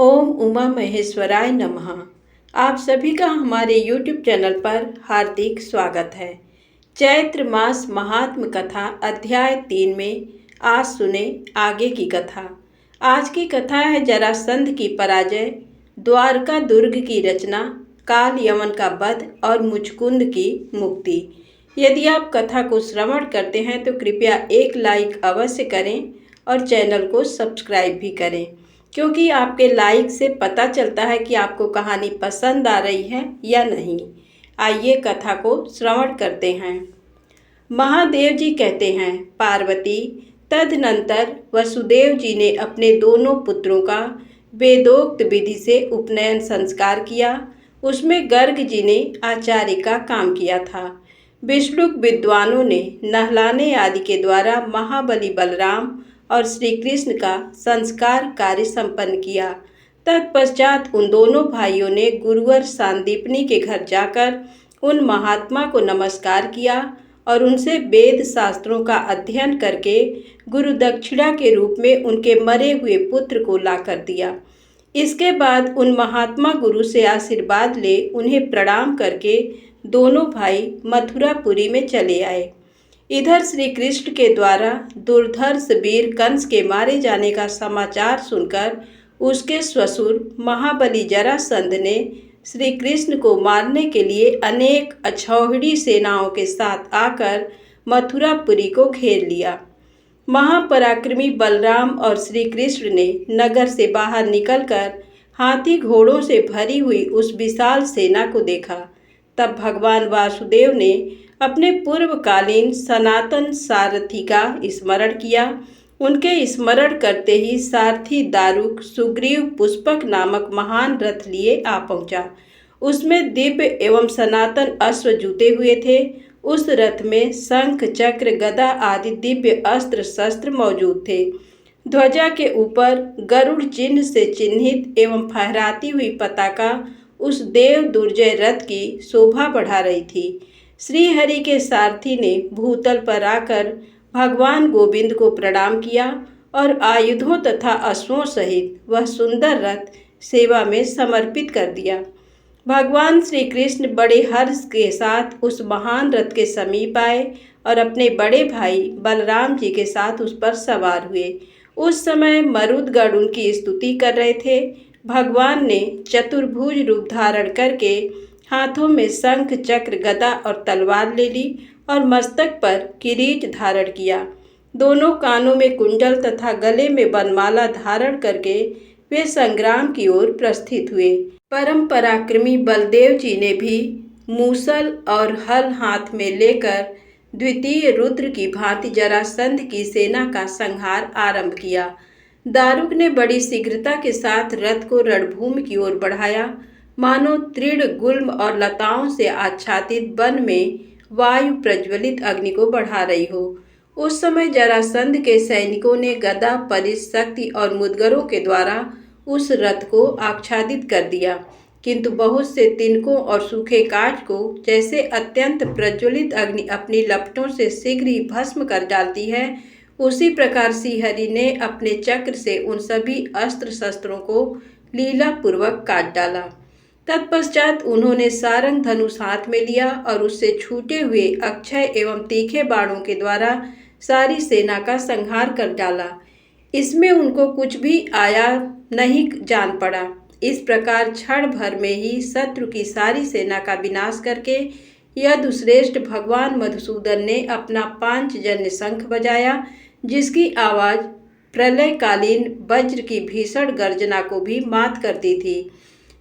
ओम उमा महेश्वराय नमः। आप सभी का हमारे YouTube चैनल पर हार्दिक स्वागत है। चैत्र मास महात्म कथा अध्याय 3 में आज सुने आगे की कथा। आज की कथा है जरासंध की पराजय, द्वारका दुर्ग की रचना, काल यमन का वध और मुचकुंद की मुक्ति। यदि आप कथा को श्रवण करते हैं तो कृपया एक लाइक अवश्य करें और चैनल को सब्सक्राइब भी करें, क्योंकि आपके लाइक से पता चलता है कि आपको कहानी पसंद आ रही है या नहीं। आइए कथा को श्रवण करते हैं। महादेव जी कहते हैं, पार्वती, तदनंतर वसुदेव जी ने अपने दोनों पुत्रों का वेदोक्त विधि से उपनयन संस्कार किया। उसमें गर्ग जी ने आचार्य का काम किया था। विष्णुक विद्वानों ने नहलाने आदि के द्वारा महाबली बलराम और श्री कृष्ण का संस्कार कार्य संपन्न किया। तत्पश्चात उन दोनों भाइयों ने गुरुवर सांदीपनी के घर जाकर उन महात्मा को नमस्कार किया और उनसे वेद शास्त्रों का अध्ययन करके गुरु दक्षिणा के रूप में उनके मरे हुए पुत्र को लाकर दिया। इसके बाद उन महात्मा गुरु से आशीर्वाद ले उन्हें प्रणाम करके दोनों भाई मथुरापुरी में चले आए। इधर श्री कृष्ण के द्वारा दुर्धर्ष वीर कंस के मारे जाने का समाचार सुनकर उसके ससुर महाबली जरासंध ने श्री कृष्ण को मारने के लिए अनेक अक्षौहिणी सेनाओं के साथ आकर मथुरापुरी को घेर लिया। महापराक्रमी बलराम और श्री कृष्ण ने नगर से बाहर निकलकर हाथी घोड़ों से भरी हुई उस विशाल सेना को देखा। तब भगवान वासुदेव ने अपने पूर्वकालीन सनातन सारथी का स्मरण किया। उनके स्मरण करते ही सारथी दारुक सुग्रीव पुष्पक नामक महान रथ लिए आ पहुंचा। उसमें दिव्य एवं सनातन अश्व जुते हुए थे। उस रथ में शंख चक्र गदा आदि दिव्य अस्त्र शस्त्र मौजूद थे। ध्वजा के ऊपर गरुड़ चिन्ह से चिन्हित एवं फहराती हुई पताका उस देव दुर्जय रथ की शोभा बढ़ा रही थी। श्री हरि के सारथी ने भूतल पर आकर भगवान गोविंद को प्रणाम किया और आयुधों तथा अश्वों सहित वह सुंदर रथ सेवा में समर्पित कर दिया। भगवान श्री कृष्ण बड़े हर्ष के साथ उस महान रथ के समीप आए और अपने बड़े भाई बलराम जी के साथ उस पर सवार हुए। उस समय मरुदगण उनकी स्तुति कर रहे थे। भगवान ने चतुर्भुज रूप धारण करके हाथों में शंख चक्र गदा और तलवार ले ली और मस्तक पर किरीट धारण किया। दोनों कानों में कुंडल तथा गले में वनमाला धारण करके वे संग्राम की ओर प्रस्थित हुए। परम पराक्रमी बलदेव जी ने भी मूसल और हल हाथ में लेकर द्वितीय रुद्र की भांति जरासंध की सेना का संहार आरंभ किया। दारुक ने बड़ी शीघ्रता के साथ रथ को रणभूमि की ओर बढ़ाया, मानो तृण गुल्म और लताओं से आच्छादित वन में वायु प्रज्वलित अग्नि को बढ़ा रही हो। उस समय जरासंध के सैनिकों ने गदा, परिस, शक्ति और मुदगरों के द्वारा उस रथ को आच्छादित कर दिया, किंतु बहुत से तिनकों और सूखे काठ को जैसे अत्यंत प्रज्वलित अग्नि अपनी लपटों से शीघ्र ही भस्म कर डालती है, उसी प्रकार श्रीहरि ने अपने चक्र से उन सभी अस्त्र शस्त्रों को लीला पूर्वक काट डाला। तत्पश्चात उन्होंने सारंग धनुष हाथ में लिया और उससे छूटे हुए अक्षय एवं तीखे बाणों के द्वारा सारी सेना का संहार कर डाला। इसमें उनको कुछ भी आया नहीं जान पड़ा। इस प्रकार क्षण भर में ही शत्रु की सारी सेना का विनाश करके यदुश्रेष्ठ भगवान मधुसूदन ने अपना पांचजन्य शंख बजाया, जिसकी आवाज प्रलयकालीन वज्र की भीषण गर्जना को भी मात करती थी।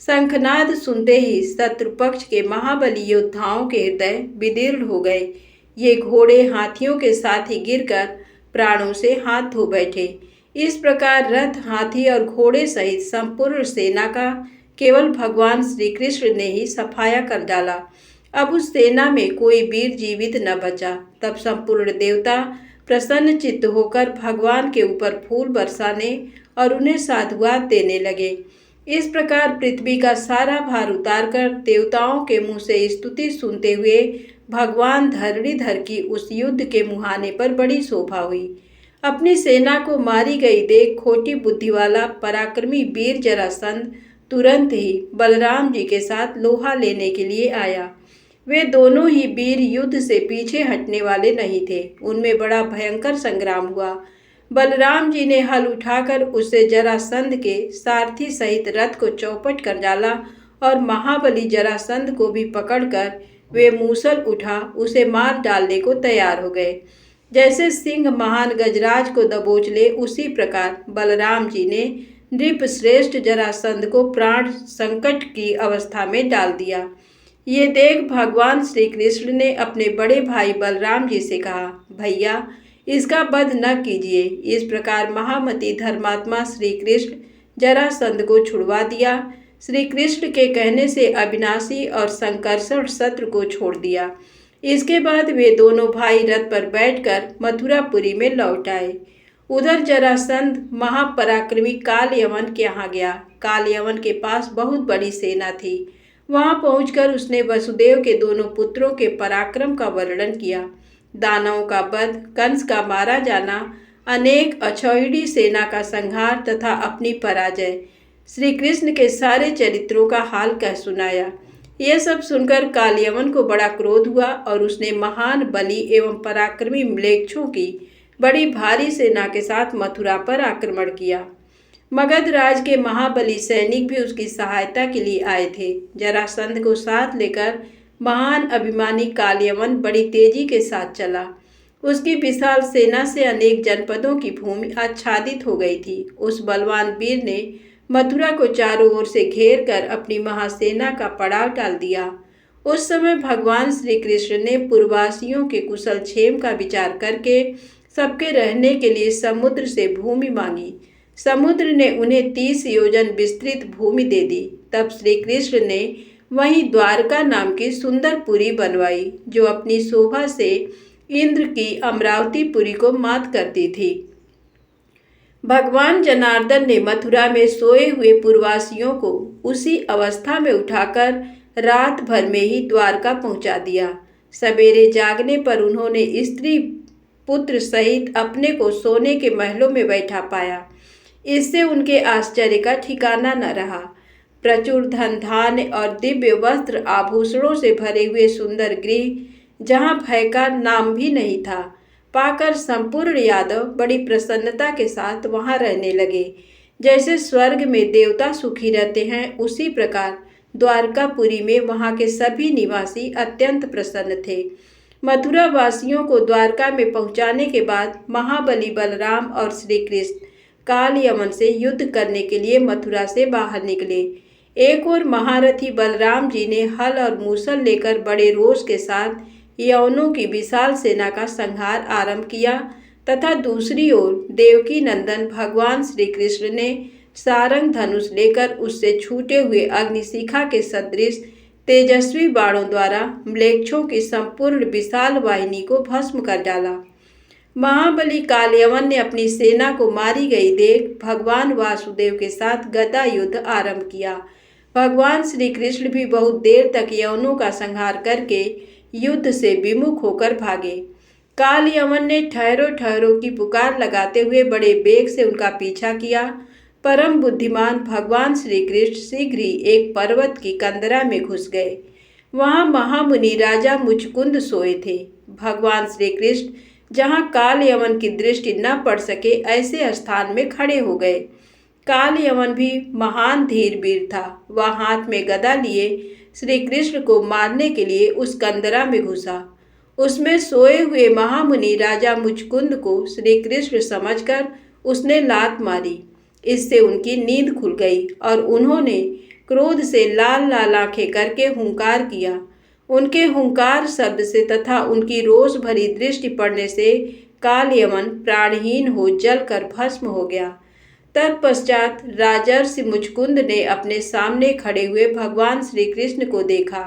शंखनाद सुनते ही शत्रु पक्ष के महाबली योद्धाओं के हृदय विदीर्ण हो गए। ये घोड़े हाथियों के साथ ही गिरकर प्राणों से हाथ धो बैठे। इस प्रकार रथ, हाथी और घोड़े सहित संपूर्ण सेना का केवल भगवान श्री कृष्ण ने ही सफाया कर डाला। अब उस सेना में कोई वीर जीवित न बचा। तब संपूर्ण देवता प्रसन्न चित्त होकर भगवान के ऊपर फूल बरसाने और उन्हें साधुवाद देने लगे। इस प्रकार पृथ्वी का सारा भार उतारकर देवताओं के मुँह से स्तुति सुनते हुए भगवान धरणीधर की उस युद्ध के मुहाने पर बड़ी शोभा हुई। अपनी सेना को मारी गई देख खोटी बुद्धि वाला पराक्रमी वीर जरासंध तुरंत ही बलराम जी के साथ लोहा लेने के लिए आया। वे दोनों ही वीर युद्ध से पीछे हटने वाले नहीं थे। उनमें बड़ा भयंकर संग्राम हुआ। बलराम जी ने हल उठाकर उससे जरासंध के सारथी सहित रथ को चौपट कर डाला और महाबली जरासंध को भी पकड़कर वे मूसल उठा उसे मार डालने को तैयार हो गए। जैसे सिंह महान गजराज को दबोच ले, उसी प्रकार बलराम जी ने नृपश्रेष्ठ जरासंध को प्राण संकट की अवस्था में डाल दिया। ये देख भगवान श्री कृष्ण ने अपने बड़े भाई बलराम जी से कहा, भैया इसका वध न कीजिए। इस प्रकार महामती धर्मात्मा श्री कृष्ण जरासंध को छुड़वा दिया। श्री कृष्ण के कहने से अविनाशी और संकर्षण शत्रु को छोड़ दिया। इसके बाद वे दोनों भाई रथ पर बैठकर मथुरापुरी में लौट आए। उधर जरासंध महापराक्रमी कालयवन के यहाँ गया। कालयवन के पास बहुत बड़ी सेना थी। वहां पहुंचकर उसने वसुदेव के दोनों पुत्रों के पराक्रम का वर्णन किया। दानवों का वध, कंस का मारा जाना, अनेक अक्षौहिणी सेना का संहार तथा अपनी पराजय, श्री कृष्ण के सारे चरित्रों का हाल कह सुनाया। यह सब सुनकर कालयवन को बड़ा क्रोध हुआ और उसने महान बली एवं पराक्रमी म्लेच्छों की बड़ी भारी सेना के साथ मथुरा पर आक्रमण किया। मगध राज के महाबली सैनिक भी उसकी सहायता के लिए आए थे। जरासंध को साथ लेकर महान अभिमानी कालयवन बड़ी तेजी के साथ चला। उसकी विशाल सेना से अनेक जनपदों की भूमि आच्छादित हो गई थी। उस बलवान वीर ने मथुरा को चारों ओर से घेर कर अपनी महासेना का पड़ाव डाल दिया। उस समय भगवान श्री कृष्ण ने पूर्ववासियों के कुशल क्षेम का विचार करके सबके रहने के लिए समुद्र से भूमि मांगी। समुद्र ने उन्हें 30 योजन विस्तृत भूमि दे दी। तब श्री कृष्ण ने वहीं द्वारका नाम की सुंदर पुरी बनवाई, जो अपनी शोभा से इंद्र की अमरावतीपुरी को मात करती थी। भगवान जनार्दन ने मथुरा में सोए हुए पूर्ववासियों को उसी अवस्था में उठाकर रात भर में ही द्वारका पहुंचा दिया। सवेरे जागने पर उन्होंने स्त्री पुत्र सहित अपने को सोने के महलों में बैठा पाया। इससे उनके आश्चर्य का ठिकाना न रहा। प्रचुर धन धान्य और दिव्य वस्त्र आभूषणों से भरे हुए सुंदर गृह, जहाँ भय का नाम भी नहीं था, पाकर संपूर्ण यादव बड़ी प्रसन्नता के साथ वहां रहने लगे। जैसे स्वर्ग में देवता सुखी रहते हैं, उसी प्रकार द्वारकापुरी में वहां के सभी निवासी अत्यंत प्रसन्न थे। मथुरा वासियों को द्वारका में पहुंचाने के बाद महाबली बलराम और श्री कृष्ण कालयवन से युद्ध करने के लिए मथुरा से बाहर निकले। एक ओर महारथी बलराम जी ने हल और मूसल लेकर बड़े रोष के साथ यवनों की विशाल सेना का संहार आरंभ किया, तथा दूसरी ओर देवकी नंदन भगवान श्री कृष्ण ने सारंग धनुष लेकर उससे छूटे हुए अग्निशिखा के सदृश तेजस्वी बाणों द्वारा म्लेच्छों की संपूर्ण विशाल वाहिनी को भस्म कर डाला। महाबली कालयवन ने अपनी सेना को मारी गई देख भगवान वासुदेव के साथ गदा युद्ध आरंभ किया। भगवान श्री कृष्ण भी बहुत देर तक यवनों का संहार करके युद्ध से विमुख होकर भागे। कालयवन ने ठहरो ठहरो की पुकार लगाते हुए बड़े वेग से उनका पीछा किया। परम बुद्धिमान भगवान श्री कृष्ण शीघ्र ही एक पर्वत की कंदरा में घुस गए। वहां महामुनि राजा मुचकुंद सोए थे। भगवान श्री कृष्ण जहां कालयवन की दृष्टि न पड़ सके, ऐसे स्थान में खड़े हो गए। कालयवन भी महान धीर वीर था। वह हाथ में गदा लिए श्री कृष्ण को मारने के लिए उस कंदरा में घुसा। उसमें सोए हुए महामुनि राजा मुचकुंद को श्री कृष्ण समझकर उसने लात मारी। इससे उनकी नींद खुल गई और उन्होंने क्रोध से लाल लाल आंखें करके हुंकार किया। उनके हुंकार शब्द से तथा उनकी रोष भरी दृष्टि पड़ने से कालयवन प्राणहीन हो जलकर भस्म हो गया। तत्पश्चात राजर्षि मुचकुंद ने अपने सामने खड़े हुए भगवान श्री कृष्ण को देखा।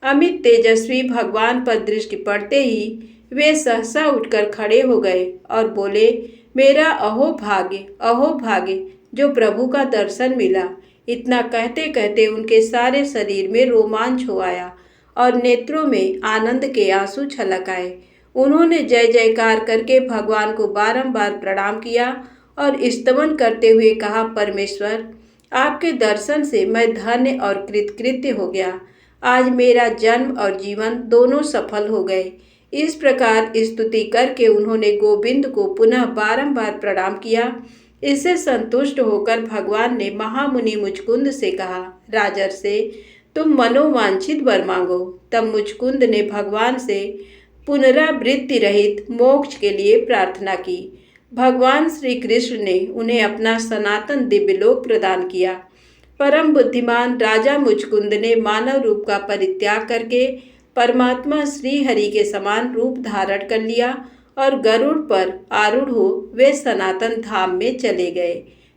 अमित तेजस्वी भगवान पर दृष्टि पड़ते ही वे सहसा उठकर खड़े हो गए और बोले, मेरा अहो भाग्य जो प्रभु का दर्शन मिला। इतना कहते कहते उनके सारे शरीर में रोमांच हो आया और नेत्रों में आनंद के आंसू छलक आए। उन्होंने जय जयकार करके भगवान को बारंबार प्रणाम किया और स्तवन करते हुए कहा, परमेश्वर, आपके दर्शन से मैं धन्य और कृतकृत्य हो गया। आज मेरा जन्म और जीवन दोनों सफल हो गए। इस प्रकार स्तुति करके उन्होंने गोविंद को पुनः बारंबार प्रणाम किया। इससे संतुष्ट होकर भगवान ने महामुनि मुचकुंद से कहा, राजर्षि, तुम मनोवांछित वर मांगो। तब मुचकुंद ने भगवान से पुनरावृत्ति रहित मोक्ष के लिए प्रार्थना की। भगवान श्री कृष्ण ने उन्हें अपना सनातन दिव्यलोक प्रदान किया। परम बुद्धिमान राजा मुचकुंद ने मानव रूप का परित्याग करके परमात्मा श्री हरि के समान रूप धारण कर लिया और गरुड़ पर आरूढ़ हो वे सनातन धाम में चले गए।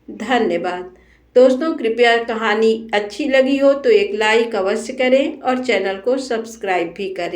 धन्यवाद दोस्तों। कृपया कहानी अच्छी लगी हो तो एक लाइक अवश्य करें और चैनल को सब्सक्राइब भी करें।